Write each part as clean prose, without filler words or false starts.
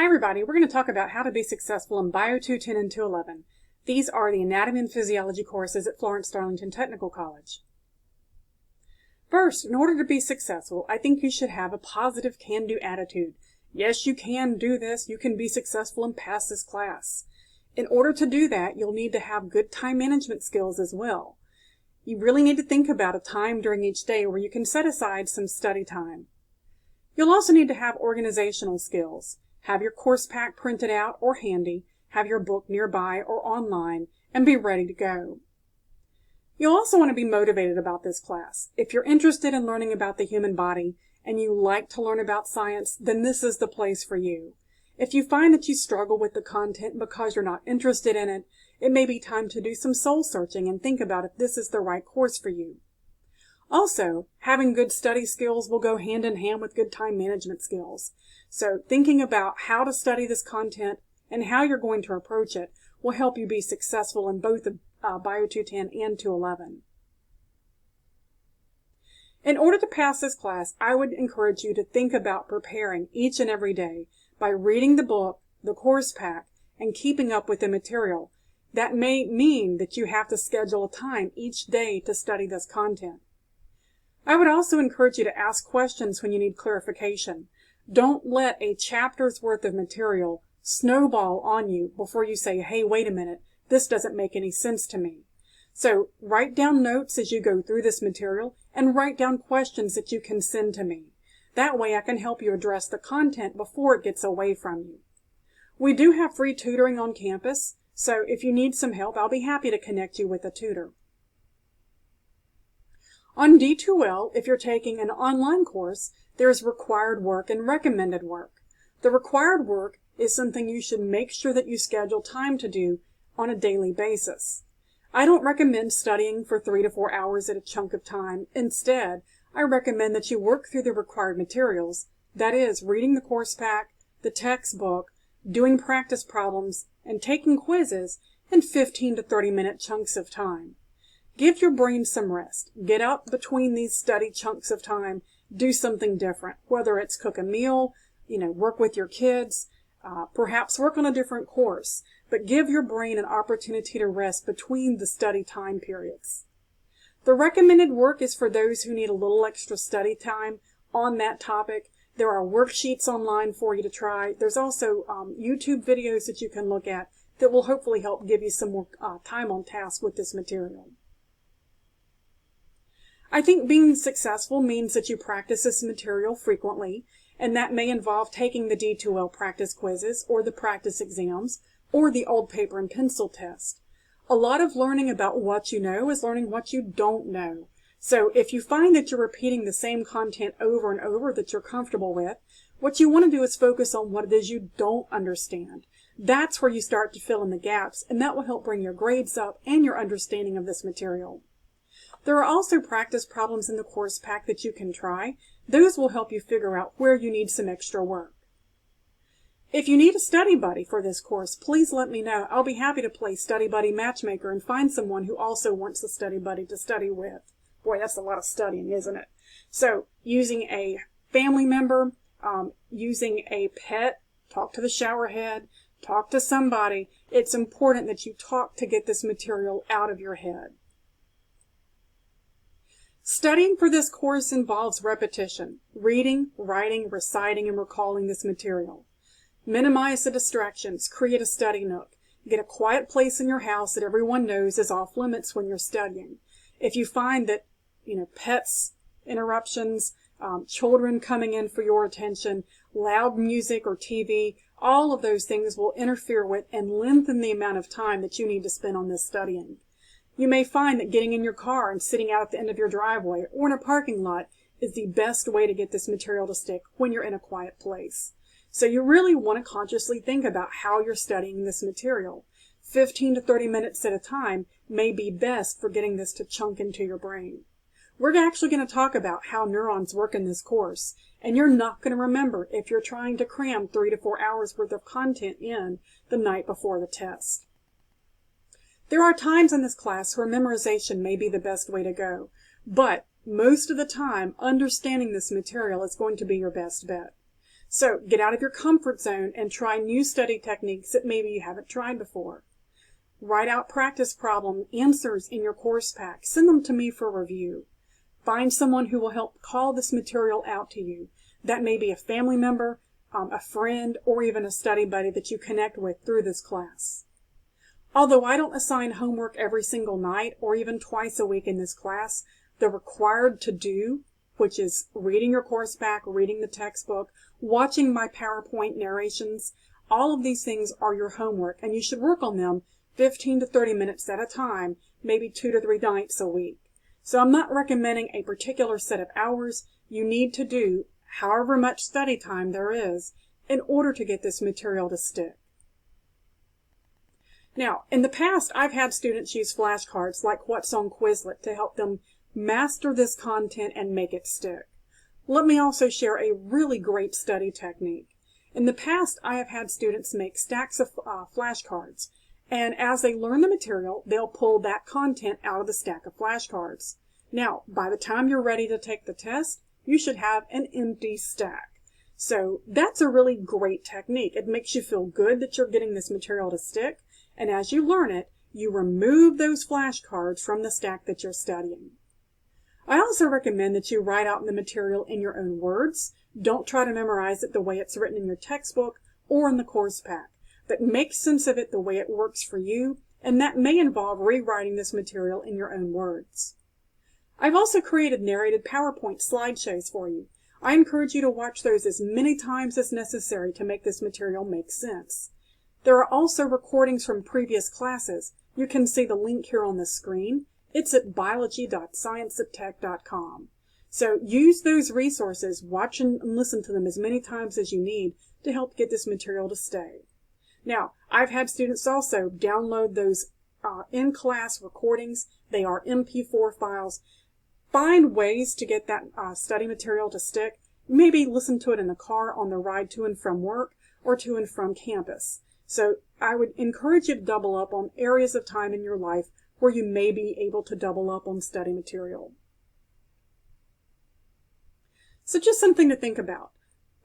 Hi everybody, we're going to talk about how to be successful in Bio 210 and 211. These are the Anatomy and Physiology courses at Florence Darlington Technical College. First, in order to be successful, I think you should have a positive can-do attitude. Yes, you can do this. You can be successful and pass this class. In order to do that, you'll need to have good time management skills as well. You really need to think about a time during each day where you can set aside some study time. You'll also need to have organizational skills. Have your course pack printed out or handy, have your book nearby or online, and be ready to go. You'll also want to be motivated about this class. If you're interested in learning about the human body and you like to learn about science, then this is the place for you. If you find that you struggle with the content because you're not interested in it, it may be time to do some soul searching and think about if this is the right course for you. Also, having good study skills will go hand in hand with good time management skills. So thinking about how to study this content and how you're going to approach it will help you be successful in both Bio 210 and 211. In order to pass this class, I would encourage you to think about preparing each and every day by reading the book, the course pack, and keeping up with the material. That may mean that you have to schedule a time each day to study this content. I would also encourage you to ask questions when you need clarification. Don't let a chapter's worth of material snowball on you before you say, hey, wait a minute, this doesn't make any sense to me. So write down notes as you go through this material and write down questions that you can send to me. That way I can help you address the content before it gets away from you. We do have free tutoring on campus, so if you need some help, I'll be happy to connect you with a tutor. On D2L, if you're taking an online course, there's required work and recommended work. The required work is something you should make sure that you schedule time to do on a daily basis. I don't recommend studying for 3 to 4 hours at a chunk of time. Instead, I recommend that you work through the required materials, that is, reading the course pack, the textbook, doing practice problems, and taking quizzes in 15 to 30-minute chunks of time. Give your brain some rest. Get up between these study chunks of time. Do something different, whether it's cook a meal, work with your kids, perhaps work on a different course, but give your brain an opportunity to rest between the study time periods. The recommended work is for those who need a little extra study time on that topic. There are worksheets online for you to try. There's also YouTube videos that you can look at that will hopefully help give you some more time on task with this material. I think being successful means that you practice this material frequently, and that may involve taking the D2L practice quizzes or the practice exams or the old paper and pencil test. A lot of learning about what you know is learning what you don't know. So if you find that you're repeating the same content over and over that you're comfortable with, what you want to do is focus on what it is you don't understand. That's where you start to fill in the gaps, and that will help bring your grades up and your understanding of this material. There are also practice problems in the course pack that you can try. Those will help you figure out where you need some extra work. If you need a study buddy for this course, please let me know. I'll be happy to play study buddy matchmaker and find someone who also wants a study buddy to study with. Boy, that's a lot of studying, isn't it? So, using a family member, using a pet, talk to the shower head, talk to somebody. It's important that you talk to get this material out of your head. Studying for this course involves repetition, reading, writing, reciting, and recalling this material. Minimize the distractions, create a study nook. Get a quiet place in your house that everyone knows is off limits when you're studying. If you find that, pets, interruptions, children coming in for your attention, loud music or TV, all of those things will interfere with and lengthen the amount of time that you need to spend on this studying. You may find that getting in your car and sitting out at the end of your driveway or in a parking lot is the best way to get this material to stick when you're in a quiet place. So you really want to consciously think about how you're studying this material. 15 to 30 minutes at a time may be best for getting this to chunk into your brain. We're actually going to talk about how neurons work in this course, and you're not going to remember if you're trying to cram 3 to 4 hours worth of content in the night before the test. There are times in this class where memorization may be the best way to go, but most of the time, understanding this material is going to be your best bet. So get out of your comfort zone and try new study techniques that maybe you haven't tried before. Write out practice problem answers in your course pack. Send them to me for review. Find someone who will help call this material out to you. That may be a family member, a friend, or even a study buddy that you connect with through this class. Although I don't assign homework every single night or even twice a week in this class, the required to-do, which is reading your course pack, reading the textbook, watching my PowerPoint narrations, all of these things are your homework, and you should work on them 15 to 30 minutes at a time, maybe 2 to 3 nights a week. So I'm not recommending a particular set of hours. You need to do however much study time there is in order to get this material to stick. Now, in the past, I've had students use flashcards like what's on Quizlet to help them master this content and make it stick. Let me also share a really great study technique. In the past, I have had students make stacks of flashcards, and as they learn the material, they'll pull that content out of the stack of flashcards. Now, by the time you're ready to take the test, you should have an empty stack. So that's a really great technique. It makes you feel good that you're getting this material to stick, and as you learn it, you remove those flashcards from the stack that you're studying. I also recommend that you write out the material in your own words. Don't try to memorize it the way it's written in your textbook or in the course pack, but make sense of it the way it works for you, and that may involve rewriting this material in your own words. I've also created narrated PowerPoint slideshows for you. I encourage you to watch those as many times as necessary to make this material make sense. There are also recordings from previous classes. You can see the link here on the screen. It's at biology.scienceattech.com. So use those resources, watch and listen to them as many times as you need to help get this material to stay. Now, I've had students also download those in-class recordings. They are MP4 files. Find ways to get that study material to stick. Maybe listen to it in the car on the ride to and from work or to and from campus. So I would encourage you to double up on areas of time in your life where you may be able to double up on study material. So just something to think about.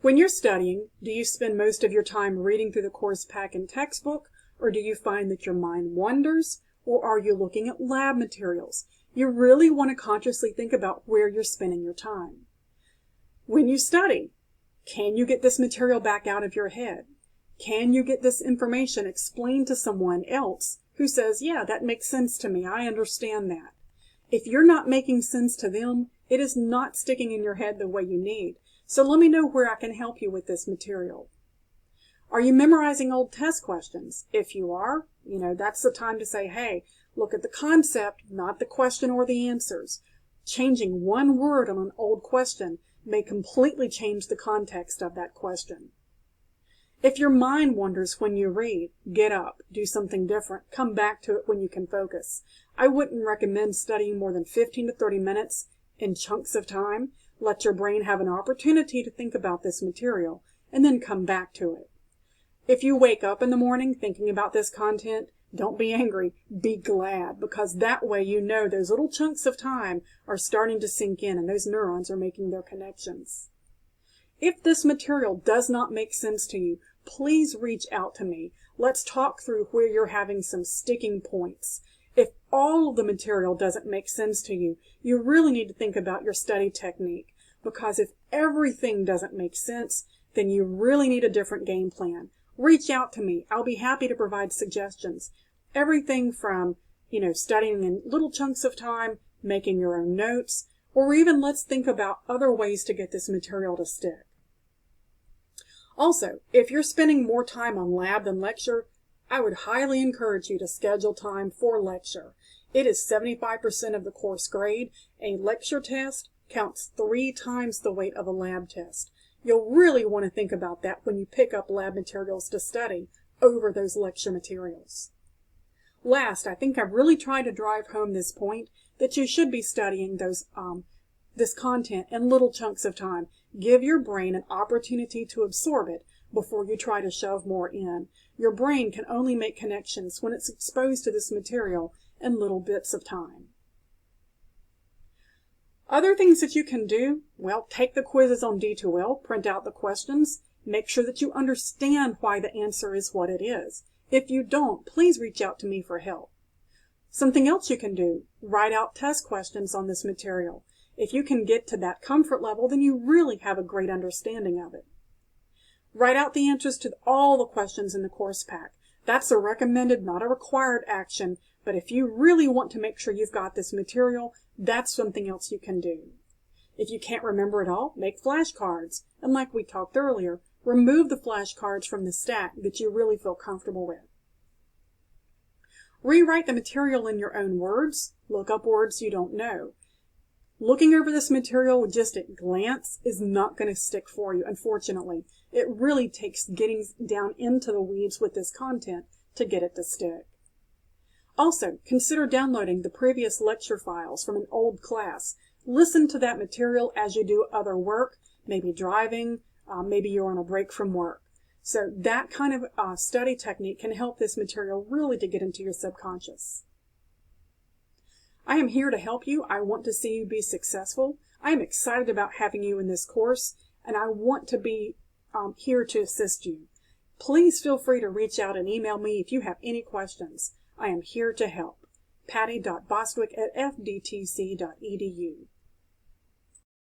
When you're studying, do you spend most of your time reading through the course pack and textbook, or do you find that your mind wanders, or are you looking at lab materials? You really want to consciously think about where you're spending your time. When you study, can you get this material back out of your head? Can you get this information explained to someone else who says, yeah, that makes sense to me, I understand that? If you're not making sense to them, it is not sticking in your head the way you need. So let me know where I can help you with this material. Are you memorizing old test questions? If you are, that's the time to say, hey, look at the concept, not the question or the answers. Changing one word on an old question may completely change the context of that question. If your mind wanders when you read, get up, do something different, come back to it when you can focus. I wouldn't recommend studying more than 15 to 30 minutes in chunks of time. Let your brain have an opportunity to think about this material and then come back to it. If you wake up in the morning thinking about this content, don't be angry, be glad, because that way you know those little chunks of time are starting to sink in and those neurons are making their connections. If this material does not make sense to you, please reach out to me. Let's talk through where you're having some sticking points. If all of the material doesn't make sense to you, you really need to think about your study technique, because if everything doesn't make sense, then you really need a different game plan. Reach out to me. I'll be happy to provide suggestions. Everything from, studying in little chunks of time, making your own notes, or even let's think about other ways to get this material to stick. Also, if you're spending more time on lab than lecture, I would highly encourage you to schedule time for lecture. It is 75% of the course grade. A lecture test counts 3 times the weight of a lab test. You'll really want to think about that when you pick up lab materials to study over those lecture materials. Last, I think I've really tried to drive home this point that you should be studying this content in little chunks of time. Give your brain an opportunity to absorb it before you try to shove more in. Your brain can only make connections when it's exposed to this material in little bits of time. Other things that you can do, well, take the quizzes on D2L, print out the questions, Make sure that you understand why the answer is what it is. If you don't, please reach out to me for help. Something else you can do, write out test questions on this material. If you can get to that comfort level, then you really have a great understanding of it. Write out the answers to all the questions in the course pack. That's a recommended, not a required action, but if you really want to make sure you've got this material, that's something else you can do. If you can't remember it all, make flashcards. And like we talked earlier, remove the flashcards from the stack that you really feel comfortable with. Rewrite the material in your own words. Look up words you don't know. Looking over this material just at glance is not going to stick for you, unfortunately. It really takes getting down into the weeds with this content to get it to stick. Also, consider downloading the previous lecture files from an old class. Listen to that material as you do other work, maybe driving, maybe you're on a break from work. So that kind of study technique can help this material really to get into your subconscious. I am here to help you. I want to see you be successful. I am excited about having you in this course, and I want to be here to assist you. Please feel free to reach out and email me if you have any questions. I am here to help. Patty.bostwick@fdtc.edu